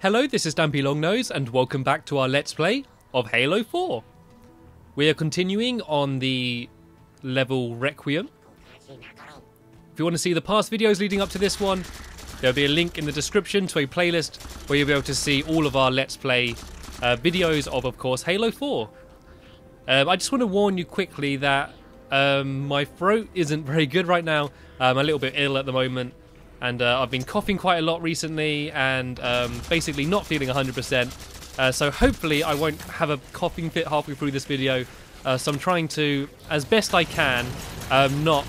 Hello, this is Stampy Longnose, and welcome back to our Let's Play of Halo 4. We are continuing on the level Requiem. If you want to see the past videos leading up to this one, there'll be a link in the description to a playlist where you'll be able to see all of our Let's Play videos of course, Halo 4. I just want to warn you quickly that my throat isn't very good right now. I'm a little bit ill at the moment. And I've been coughing quite a lot recently and basically not feeling 100%. So hopefully I won't have a coughing fit halfway through this video. So I'm trying to, as best I can, not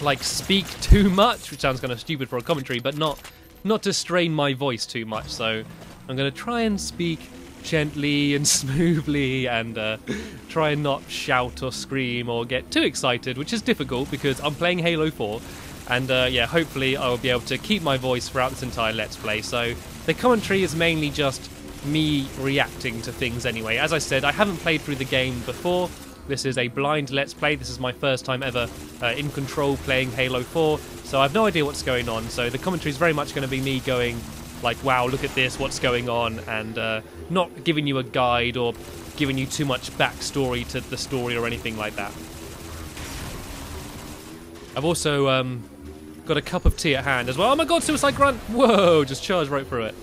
like speak too much, which sounds kind of stupid for a commentary, but not to strain my voice too much. So I'm going to try and speak gently and smoothly and try and not shout or scream or get too excited, which is difficult because I'm playing Halo 4. And yeah, hopefully I will be able to keep my voice throughout this entire Let's Play. So the commentary is mainly just me reacting to things anyway. As I said, I haven't played through the game before. This is a blind Let's Play. This is my first time ever in control playing Halo 4. So I have no idea what's going on. So the commentary is very much going to be me going like, wow, look at this, what's going on? And not giving you a guide or giving you too much backstory to the story or anything like that. I've also got a cup of tea at hand as well. Oh my god, suicide grunt! Whoa, just charged right through it.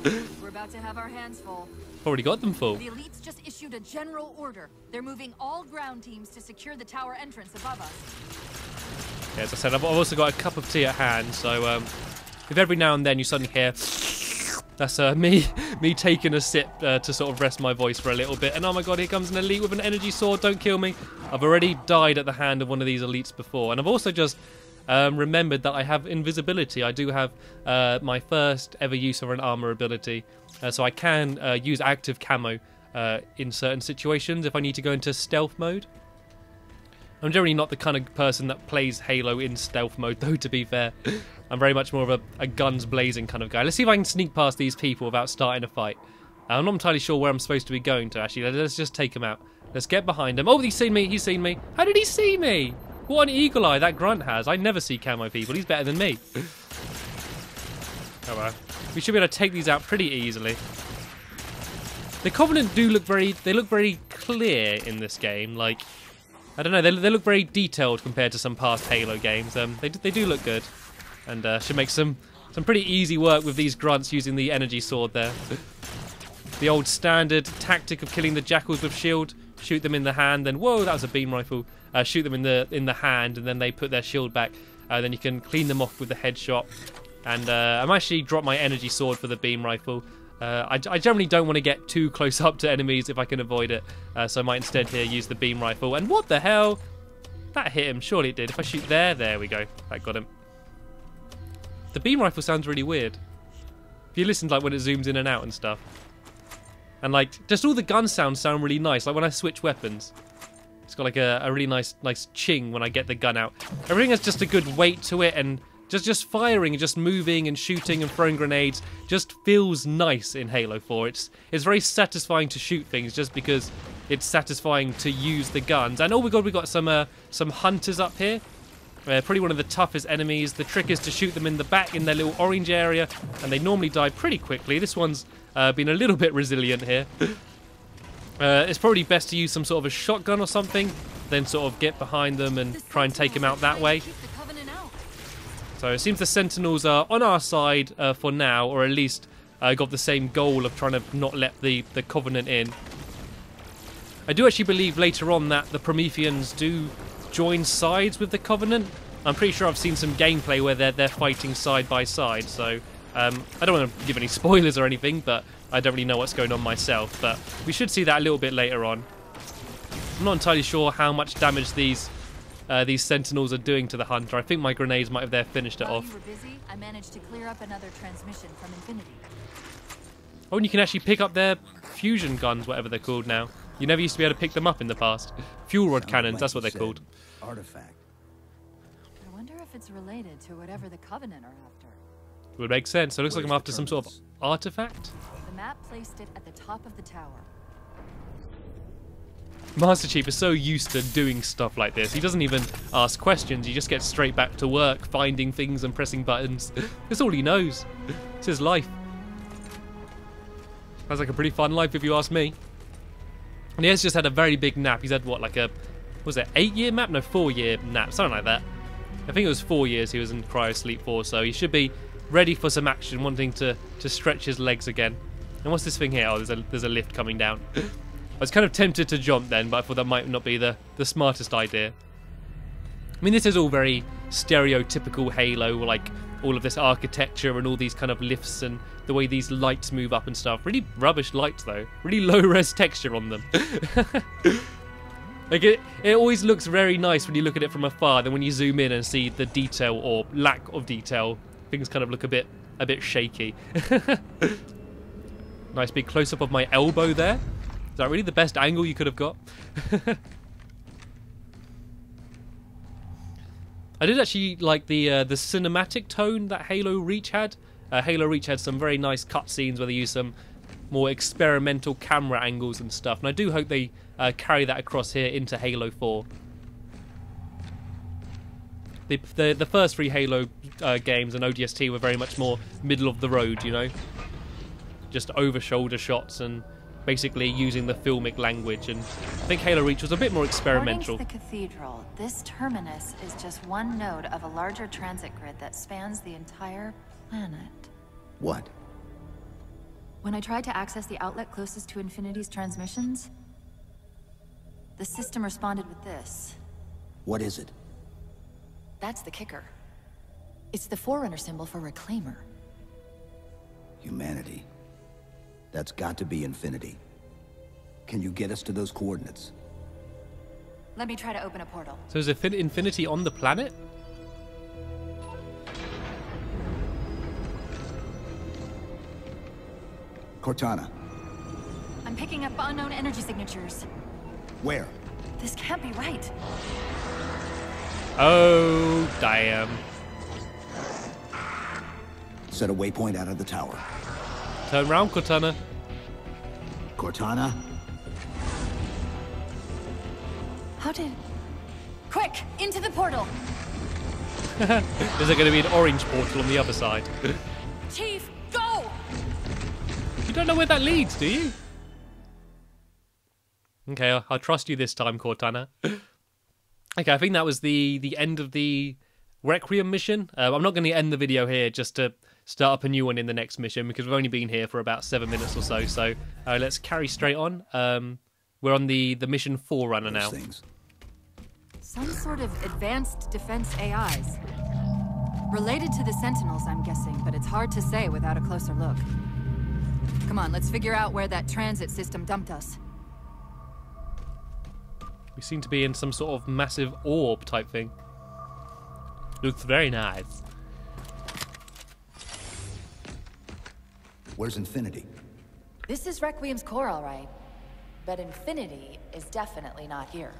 We're about to have our hands full. Already got them full. The elites just issued a general order. They're moving all ground teams to secure the tower entrance above us. Yeah, as I said, I've also got a cup of tea at hand, so if every now and then you suddenly hear, that's me taking a sip to sort of rest my voice for a little bit. And oh my god, here comes an elite with an energy sword, don't kill me. I've already died at the hand of one of these elites before, and I've also just remembered that I have invisibility. I do have my first ever use of an armor ability, so I can use active camo in certain situations if I need to go into stealth mode. I'm generally not the kind of person that plays Halo in stealth mode, though, to be fair. I'm very much more of a guns blazing kind of guy. Let's see if I can sneak past these people without starting a fight. I'm not entirely sure where I'm supposed to be going to, actually. Let's just take him out. Let's get behind him. Oh, he's seen me. He's seen me. How did he see me? What an eagle eye that grunt has. I never see camo people. He's better than me. Oh well. We should be able to take these out pretty easily. The Covenant do look very clear in this game. Like, I don't know, they look very detailed compared to some past Halo games. They do look good. And should make some pretty easy work with these grunts using the energy sword there. The old standard tactic of killing the jackals with shield. Shoot them in the hand, then whoa, that was a beam rifle. Shoot them in the hand, and then they put their shield back. Then you can clean them off with the headshot. And I'm actually dropped my energy sword for the beam rifle. I generally don't want to get too close up to enemies if I can avoid it. So I might instead here use the beam rifle. And what the hell? That hit him. Surely it did. If I shoot there we go. That got him. The beam rifle sounds really weird. If you listen to like when it zooms in and out and stuff. And like, just all the gun sounds sound really nice. Like when I switch weapons, it's got like a really nice ching when I get the gun out. Everything has just a good weight to it, and just firing and just moving and shooting and throwing grenades just feels nice in Halo 4. It's very satisfying to shoot things just because it's satisfying to use the guns. And oh my god, we got some hunters up here. Probably one of the toughest enemies. The trick is to shoot them in the back in their little orange area, and they normally die pretty quickly. This one's been a little bit resilient here. It's probably best to use some sort of a shotgun or something, then sort of get behind them and try and take them out that way. So it seems the Sentinels are on our side for now, or at least got the same goal of trying to not let the Covenant in. I do actually believe later on that the Prometheans do join sides with the Covenant. I'm pretty sure I've seen some gameplay where they're fighting side by side, so I don't want to give any spoilers or anything, but I don't really know what's going on myself, but we should see that a little bit later on. I'm not entirely sure how much damage these Sentinels are doing to the Hunter. I think my grenades might have there finished it off. You were busy, I managed to clear up another transmission from Infinity. Oh, and you can actually pick up their fusion guns, whatever they're called now. You never used to be able to pick them up in the past. Fuel rod cannons, that's what they're called. Artifact. I wonder if it's related to whatever the Covenant are after. It would make sense. So it looks like I'm after some sort of artifact. The map placed it at the top of the tower. Master Chief is so used to doing stuff like this. He doesn't even ask questions. He just gets straight back to work, finding things and pressing buttons. That's all he knows. It's his life. Sounds like a pretty fun life if you ask me. And he has just had a very big nap. He's had what, like a, was it 8-year nap? No, 4-year nap, something like that. I think it was 4 years he was in cryo sleep for, so he should be ready for some action, wanting to stretch his legs again. And what's this thing here? Oh, there's a lift coming down. I was kind of tempted to jump then, but I thought that might not be the smartest idea. I mean, this is all very stereotypical Halo, like all of this architecture and all these kind of lifts and the way these lights move up and stuff. Really rubbish lights though. Really low-res texture on them. Like it always looks very nice when you look at it from afar. Then when you zoom in and see the detail or lack of detail, things kind of look a bit shaky. Nice big close-up of my elbow there. Is that really the best angle you could have got? I did actually like the cinematic tone that Halo Reach had. Halo Reach had some very nice cutscenes where they used some more experimental camera angles and stuff, and I do hope they carry that across here into Halo 4. The first 3 Halo games and ODST were very much more middle of the road, you know, just over shoulder shots and basically using the filmic language, and I think Halo Reach was a bit more experimental. According to the cathedral, this terminus is just one node of a larger transit grid that spans the entire planet. What? When I tried to access the outlet closest to Infinity's transmissions, the system responded with this. What is it? That's the kicker. It's the Forerunner symbol for Reclaimer. Humanity. That's got to be Infinity. Can you get us to those coordinates? Let me try to open a portal. So is Infinity on the planet? Cortana. I'm picking up unknown energy signatures. Where? This can't be right. Oh, damn. Set a waypoint out of the tower. Turn round, Cortana. Cortana? How did... Quick! Into the portal! Is there going to be an orange portal on the other side? Chief, go! You don't know where that leads, do you? Okay, I'll trust you this time, Cortana. Okay, I think that was the end of the Requiem mission. I'm not going to end the video here just to start up a new one in the next mission because we've only been here for about 7 minutes or so. So let's carry straight on. We're on the mission Forerunner now. Some sort of advanced defense AIs. Related to the Sentinels, I'm guessing, but it's hard to say without a closer look. Come on, let's figure out where that transit system dumped us. We seem to be in some sort of massive orb type thing. Looks very nice. Where's Infinity? This is Requiem's core, all right. But Infinity is definitely not here.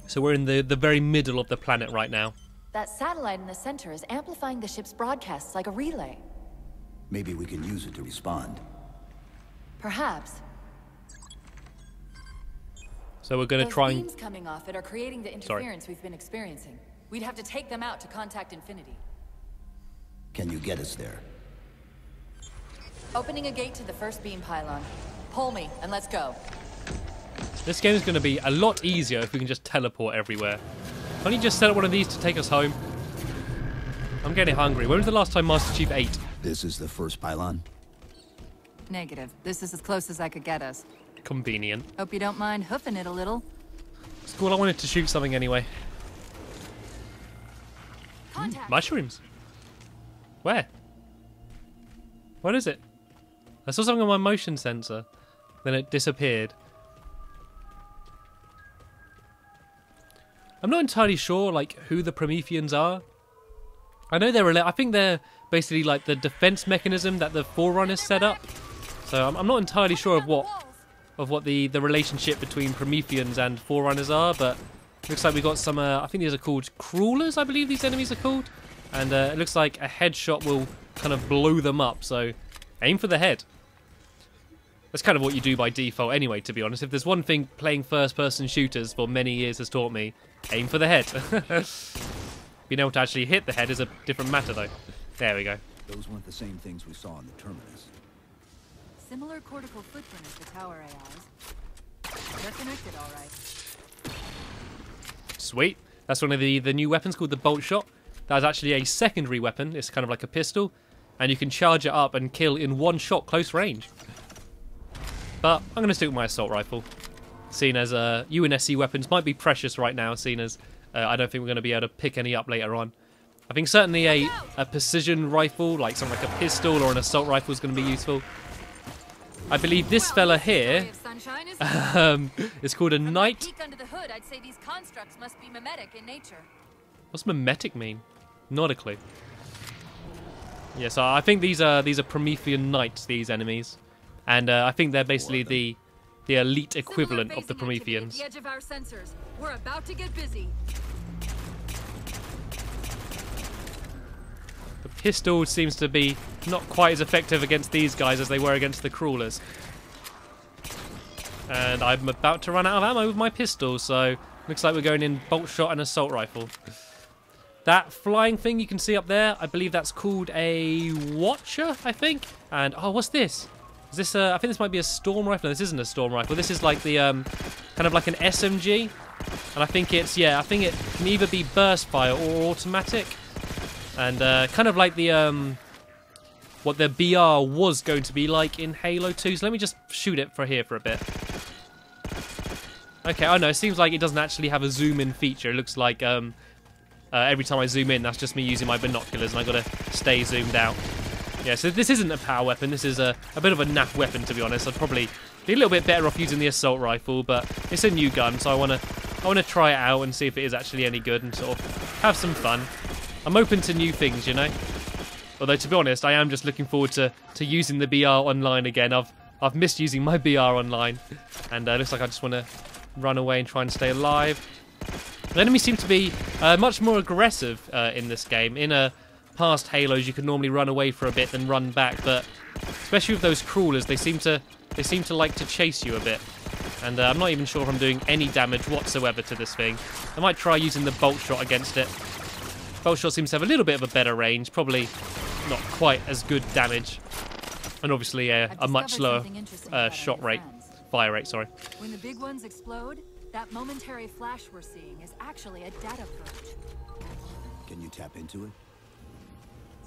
So we're in the very middle of the planet right now. That satellite in the center is amplifying the ship's broadcasts like a relay. Maybe we can use it to respond. Perhaps. So we're going to try and... Those beams coming off it are creating the interference we've been experiencing. We'd have to take them out to contact Infinity. Can you get us there? Opening a gate to the first beam pylon. Pull me, and let's go. This game is going to be a lot easier if we can just teleport everywhere. Can't you just set up one of these to take us home? I'm getting hungry. When was the last time Master Chief ate? This is the first pylon? Negative. This is as close as I could get us. Convenient. Hope you don't mind hoofing it a little. It's cool. I wanted to shoot something anyway. Contact. Mushrooms. Where? What is it? I saw something on my motion sensor. Then it disappeared. I'm not entirely sure, like, who the Prometheans are. I know I think they're basically like the defense mechanism that the Forerunners set up. So I'm not entirely sure of what the relationship between Prometheans and Forerunners are, but looks like we got some. I think these are called crawlers. I believe these enemies are called, and it looks like a headshot will kind of blow them up. So aim for the head. That's kind of what you do by default anyway, to be honest. If there's one thing playing first-person shooters for many years has taught me, aim for the head. Being able to actually hit the head is a different matter, though. There we go. Those weren't the same things we saw in the terminus. similar cortical footprint as the tower AIs. They're connected, all right. Sweet. That's one of the new weapons called the bolt shot. That's actually a secondary weapon. It's kind of like a pistol, and you can charge it up and kill in one shot close range. But I'm going to stick with my assault rifle, seeing as UNSC weapons might be precious right now, seeing as I don't think we're going to be able to pick any up later on. I think certainly a precision rifle, like something like a pistol or an assault rifle, is going to be useful. I believe this fella here is called a knight. Peek under the hood, I'd say these constructs must be mimetic in nature. What's mimetic mean? Not a clue. Yeah, so I think these are Promethean knights, these enemies, and I think they're basically the elite equivalent of the Prometheans. The edge of our sensors. We're about to get busy. The pistol seems to be not quite as effective against these guys as they were against the crawlers. And I'm about to run out of ammo with my pistol, so looks like we're going in bolt shot and assault rifle. That flying thing you can see up there, I believe that's called a Watcher, I think. And, oh, what's this? Is this I think this might be a storm rifle. No, this isn't a storm rifle. This is like the, kind of like an SMG. And I think it's, yeah, I think it can either be burst fire or automatic. And kind of like the, what the BR was going to be like in Halo 2. So let me just shoot it for here for a bit. Okay, oh no, it seems like it doesn't actually have a zoom in feature. It looks like every time I zoom in, that's just me using my binoculars, and I've got to stay zoomed out. Yeah, so this isn't a power weapon. This is a bit of a naff weapon, to be honest. I'd probably be a little bit better off using the assault rifle, but it's a new gun, so I want to try it out and see if it is actually any good and sort of have some fun. I'm open to new things, you know. Although, to be honest, I am just looking forward to using the BR online again. I've missed using my BR online, and it looks like I just want to run away and try and stay alive. The enemies seem to be much more aggressive in this game. In past Halos, you could normally run away for a bit then run back, but especially with those crawlers, they seem to like to chase you a bit. And I'm not even sure if I'm doing any damage whatsoever to this thing. I might try using the bolt shot against it. Bolt shot seems to have a little bit of a better range, probably not quite as good damage, and obviously a much lower shot rate, fire rate. Sorry. When the big ones explode, that momentary flash we're seeing is actually a data purge. Can you tap into it?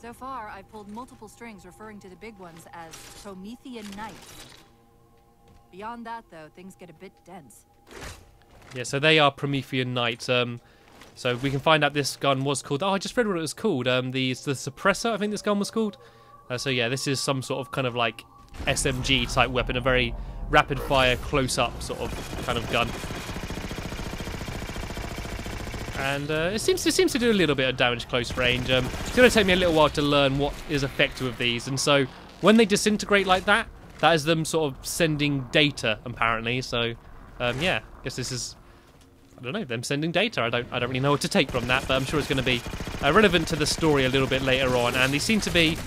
So far, I've pulled multiple strings referring to the big ones as Promethean knights. Beyond that, though, things get a bit dense. Yeah, so they are Promethean knights. So we can find out this gun was called... Oh, I just read what it was called. The Suppressor, I think this gun was called. So yeah, this is some sort of kind of like SMG type weapon, a very rapid fire, close up sort of kind of gun. And it seems to do a little bit of damage close range. It's going to take me a little while to learn what is effective with these. And so when they disintegrate like that, that is them sort of sending data apparently. So yeah, I guess this is, I don't know, them sending data. I don't really know what to take from that, but I'm sure it's going to be relevant to the story a little bit later on. And they seem to be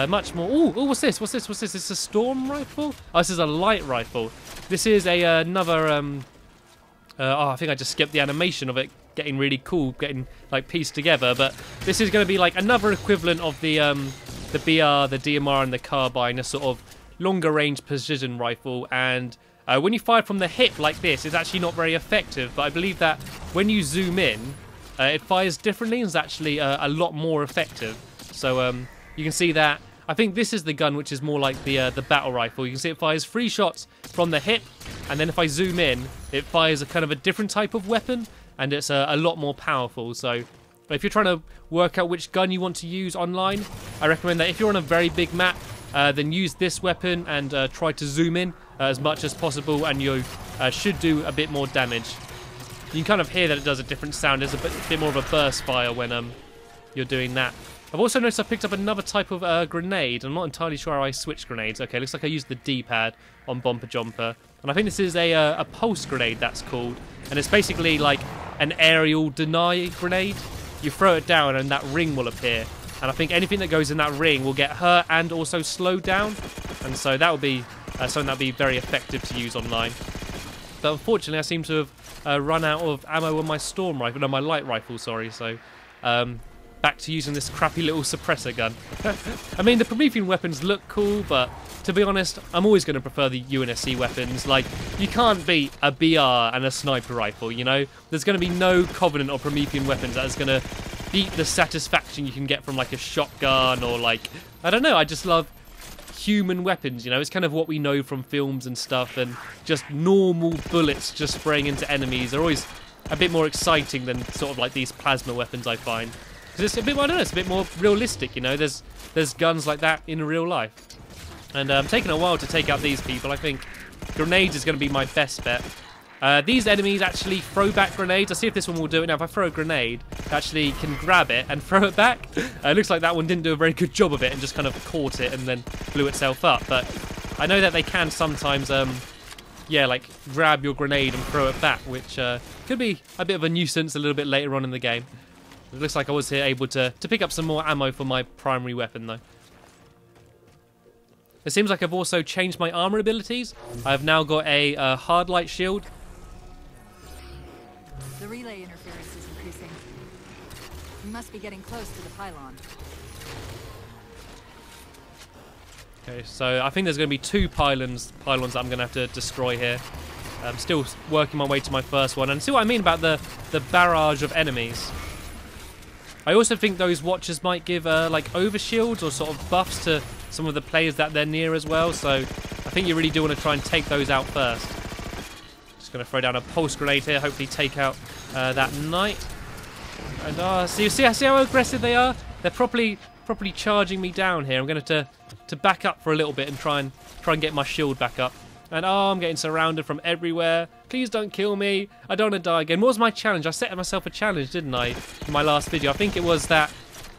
much more. Oh, what's this? What's this? What's this? It's a storm rifle. Oh, this is a light rifle. This is another. Oh, I think I just skipped the animation of it getting really cool, getting like pieced together. But this is going to be like another equivalent of the BR, the DMR, and the carbine, a sort of longer range precision rifle. And when you fire from the hip like this, it's actually not very effective. But I believe that when you zoom in, it fires differently and is actually a lot more effective. So you can see that. I think this is the gun which is more like the battle rifle. You can see it fires 3 shots from the hip, and then if I zoom in, it fires a kind of a different type of weapon, and it's a lot more powerful. So if you're trying to work out which gun you want to use online, I recommend that if you're on a very big map, then use this weapon and try to zoom in as much as possible, and you should do a bit more damage. You can kind of hear that it does a different sound. There's a bit more of a burst fire when you're doing that. I've also noticed I picked up another type of grenade. I'm not entirely sure how I switch grenades. Okay, looks like I used the D-pad on Bomber Jumper. And I think this is a pulse grenade, that's called. And it's basically like an aerial deny grenade. You throw it down and that ring will appear. And I think anything that goes in that ring will get hurt and also slowed down. And so that would be something that would be very effective to use online. But unfortunately, I seem to have run out of ammo on my storm rifle. No, my light rifle, sorry. So back to using this crappy little suppressor gun. I mean, the Promethean weapons look cool, but to be honest, I'm always going to prefer the UNSC weapons. Like, you can't beat a BR and a sniper rifle, you know? There's going to be no Covenant or Promethean weapons that is going to beat the satisfaction you can get from, like, a shotgun or, like, I don't know, I just love human weapons, you know? It's kind of what we know from films and stuff, and just normal bullets just spraying into enemies are always a bit more exciting than sort of like these plasma weapons, I find. Because it's a bit, I don't know, it's a bit more realistic, you know? There's guns like that in real life. And taking a while to take out these people. I think grenades is going to be my best bet. These enemies actually throw back grenades. I'll see if this one will do it. Now, if I throw a grenade, it actually can grab it and throw it back. It looks like that one didn't do a very good job of it and just kind of caught it and then blew itself up. But I know that they can sometimes, yeah, like grab your grenade and throw it back, which could be a bit of a nuisance a little bit later on in the game. It looks like I was here able to pick up some more ammo for my primary weapon, though. It seems like I've also changed my armor abilities. I've now got a hard light shield. The relay interference is increasing. We must be getting close to the pylon. Okay, so I think there's going to be 2 pylons that I'm going to have to destroy here. I'm still working my way to my first one. And see what I mean about the barrage of enemies. I also think those watchers might give like overshields or sort of buffs to some of the players that they're near as well. So I think you really do want to try and take those out first. Just going to throw down a pulse grenade here, hopefully take out that knight. And see how aggressive they are? They're properly charging me down here. I'm going to back up for a little bit and try and get my shield back up. And I'm getting surrounded from everywhere. Please don't kill me. I don't want to die again. What was my challenge? I set myself a challenge, didn't I, in my last video? I think it was that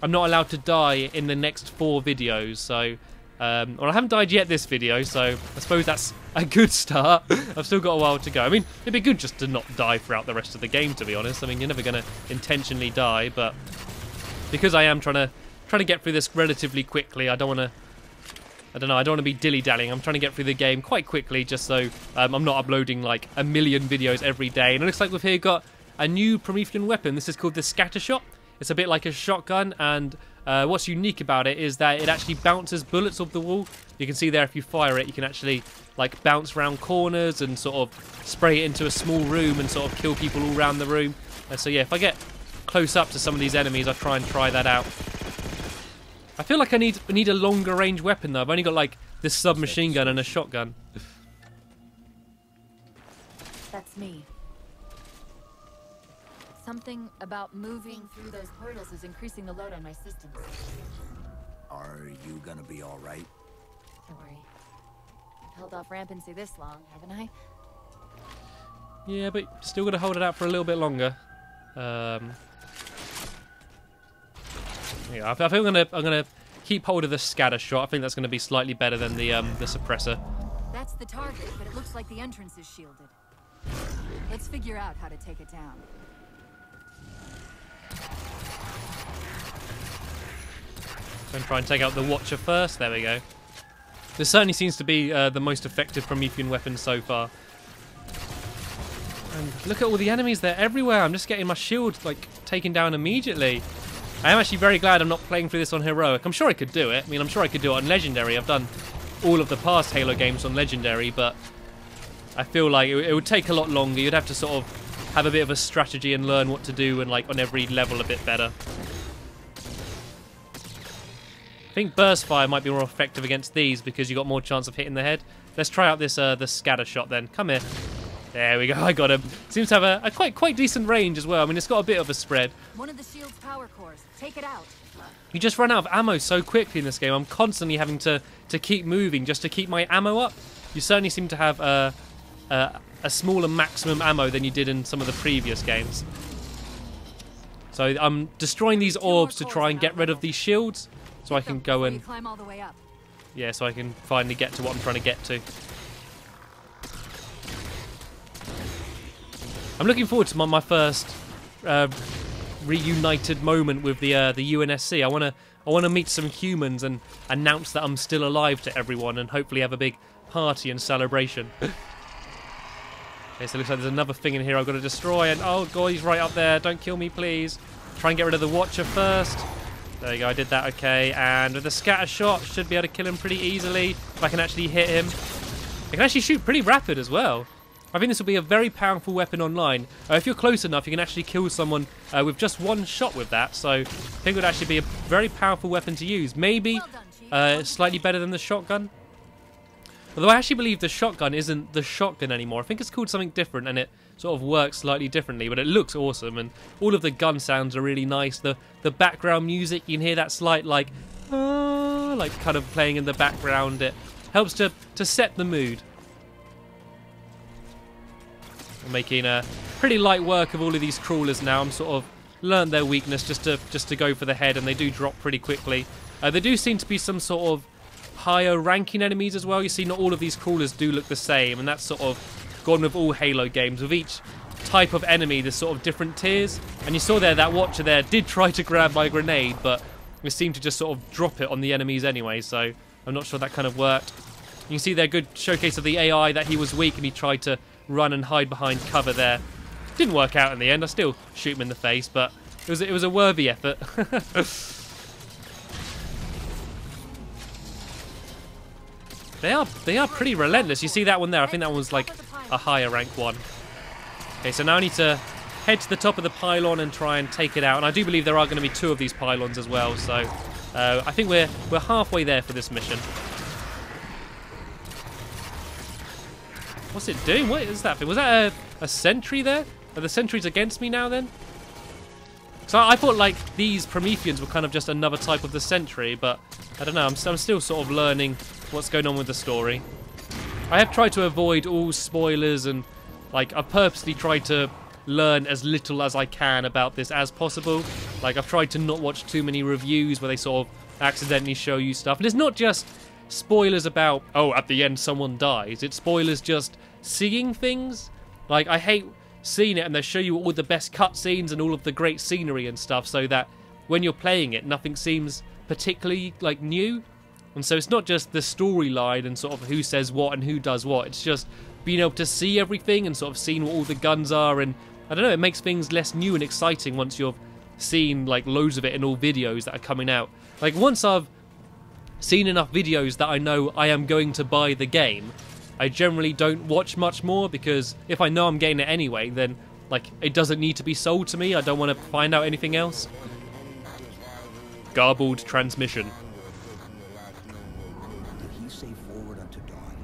I'm not allowed to die in the next 4 videos. So, well, I haven't died yet this video, so I suppose that's a good start. I've still got a while to go. I mean, it'd be good just to not die throughout the rest of the game, to be honest. I mean, you're never going to intentionally die, but because I am trying to get through this relatively quickly, I don't want to be dilly-dallying. I'm trying to get through the game quite quickly just so I'm not uploading like a million videos every day. And it looks like we've here got a new Promethean weapon. This is called the scatter shot. It's a bit like a shotgun, and what's unique about it is that it actually bounces bullets off the wall. You can see there if you fire it, you can actually like bounce around corners and sort of spray it into a small room and sort of kill people all around the room. So yeah, if I get close up to some of these enemies, I'll try that out. I feel like I need a longer range weapon though. I've only got like this submachine gun and a shotgun. That's me. Something about moving through those portals is increasing the load on my systems. Are you gonna be all right? Don't worry. I've held off rampancy this long, haven't I? Yeah, but still got to hold it out for a little bit longer. Yeah, I think I'm gonna keep hold of the scatter shot. I think that's gonna be slightly better than the suppressor. That's the target, but it looks like the entrance is shielded. Let's figure out how to take it down. Going to try and take out the Watcher first. There we go. This certainly seems to be the most effective Promethean weapon so far. And look at all the enemies. They're everywhere. I'm just getting my shield like taken down immediately. I am actually very glad I'm not playing through this on Heroic. I'm sure I could do it. I mean, I'm sure I could do it on Legendary. I've done all of the past Halo games on Legendary, but I feel like it would take a lot longer. You'd have to sort of have a bit of a strategy and learn what to do and like on every level a bit better. I think Burst Fire might be more effective against these because you got more chance of hitting the head. Let's try out this the scatter shot then. Come here. There we go, I got him. Seems to have a quite decent range as well. I mean, it's got a bit of a spread. One of the shield's power cores. Take it out. You just run out of ammo so quickly in this game. I'm constantly having to keep moving just to keep my ammo up. You certainly seem to have a smaller maximum ammo than you did in some of the previous games. So I'm destroying these orbs to try and get rid of these shields, so I can go and climb all the way up. Yeah, so I can finally get to what I'm trying to get to. I'm looking forward to my first reunited moment with the UNSC. I want to meet some humans and announce that I'm still alive to everyone, and hopefully have a big party and celebration. Okay, so it looks like there's another thing in here I've got to destroy, and oh god, he's right up there. Don't kill me, please. Try and get rid of the Watcher first. There you go, I did that okay. And with the scatter shot, should be able to kill him pretty easily if I can actually hit him. I can actually shoot pretty rapid as well. I think this will be a very powerful weapon online. If you're close enough, you can actually kill someone with just one shot with that. So I think it would actually be a very powerful weapon to use. Maybe slightly better than the shotgun. Although I actually believe the shotgun isn't the shotgun anymore. I think it's called something different and it sort of works slightly differently. But it looks awesome and all of the gun sounds are really nice. The background music, you can hear that slight like kind of playing in the background. It helps to set the mood. I'm making pretty light work of all of these crawlers now. I'm sort of learned their weakness just to go for the head, and they do drop pretty quickly. There do seem to be some sort of higher ranking enemies as well. You see, not all of these crawlers do look the same, and that's sort of gone with all Halo games. With each type of enemy, there's sort of different tiers. And you saw there that Watcher there did try to grab my grenade, but it seemed to just sort of drop it on the enemies anyway. So I'm not sure that kind of worked. You can see there, good showcase of the AI, that he was weak and he tried to run and hide behind cover there. Didn't work out in the end. I still shoot him in the face, but it was a worthy effort. They are pretty relentless. You see that one there? I think that one was like a higher rank one. Okay, so now I need to head to the top of the pylon and try and take it out. And I do believe there are going to be 2 of these pylons as well. So I think we're halfway there for this mission. What's it doing? What is that thing? Was that a sentry there? Are the sentries against me now then? So I thought like these Prometheans were kind of just another type of the sentry, but I don't know. I'm still sort of learning what's going on with the story. I have tried to avoid all spoilers and like I've purposely tried to learn as little as I can about this as possible. Like I've tried to not watch too many reviews where they sort of accidentally show you stuff. And it's not just spoilers about, oh, at the end someone dies. It's spoilers just seeing things. Like, I hate seeing it and they show you all the best cutscenes and all of the great scenery and stuff, so that when you're playing it, nothing seems particularly, like, new. And so it's not just the storyline and sort of who says what and who does what. It's just being able to see everything and sort of seeing what all the guns are. And, I don't know, it makes things less new and exciting once you've seen, like, loads of it in all videos that are coming out. Like, once I've seen enough videos that I know I am going to buy the game, I generally don't watch much more, because if I know I'm getting it anyway, then like it doesn't need to be sold to me. I don't want to find out anything else. Garbled transmission. Did he say forward unto dawn?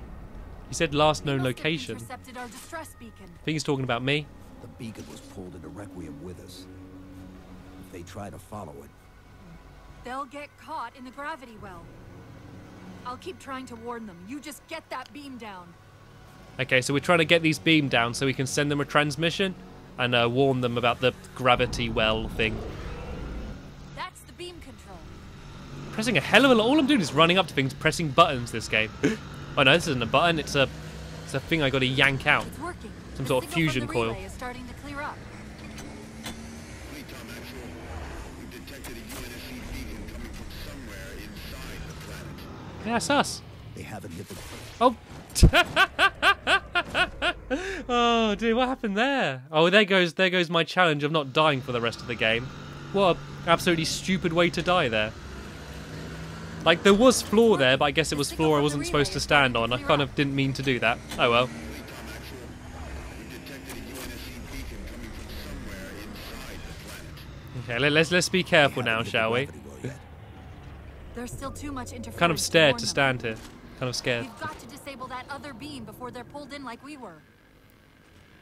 He said last known location. Our distress beacon. I think he's talking about me. The beacon was pulled into Requiem with us. If they try to follow it, They'll get caught in the gravity well. I'll keep trying to warn them. You just get that beam down. Okay, so we're trying to get these beam down so we can send them a transmission and warn them about the gravity well thing. That's the beam control. Pressing a hell of a lot. All I'm doing is running up to things, pressing buttons this game. Oh no, this isn't a button. It's a thing I got to yank out. It's working. Some sort of fusion coil. Is starting to clear up. Yeah, that's us. they haven't hit the... Oh. Oh, dude, what happened there? Oh, there goes my challenge of not dying for the rest of the game. What an absolutely stupid way to die there. Like, there was floor there, but I guess it was floor I wasn't supposed to stand on. I kind of didn't mean to do that. Oh well. Okay, let's be careful now, shall we? There's still too much interference. Kind of scared to warn stand here. Kind of scared. We've got to disable that other beam before they're pulled in like we were.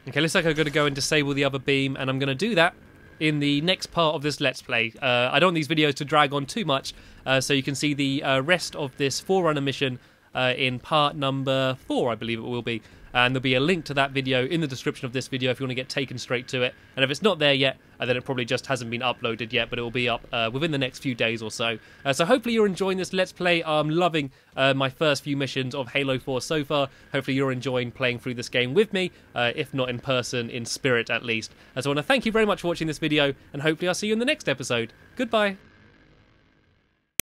Okay, looks like I'm going to go and disable the other beam, and I'm going to do that in the next part of this Let's Play. I don't want these videos to drag on too much, so you can see the rest of this Forerunner mission in part number 4, I believe it will be. And there'll be a link to that video in the description of this video if you want to get taken straight to it. And if it's not there yet, then it probably just hasn't been uploaded yet, but it will be up within the next few days or so. So hopefully you're enjoying this Let's Play. I'm loving my first few missions of Halo 4 so far. Hopefully you're enjoying playing through this game with me, if not in person, in spirit at least. So I want to thank you very much for watching this video, and hopefully I'll see you in the next episode. Goodbye.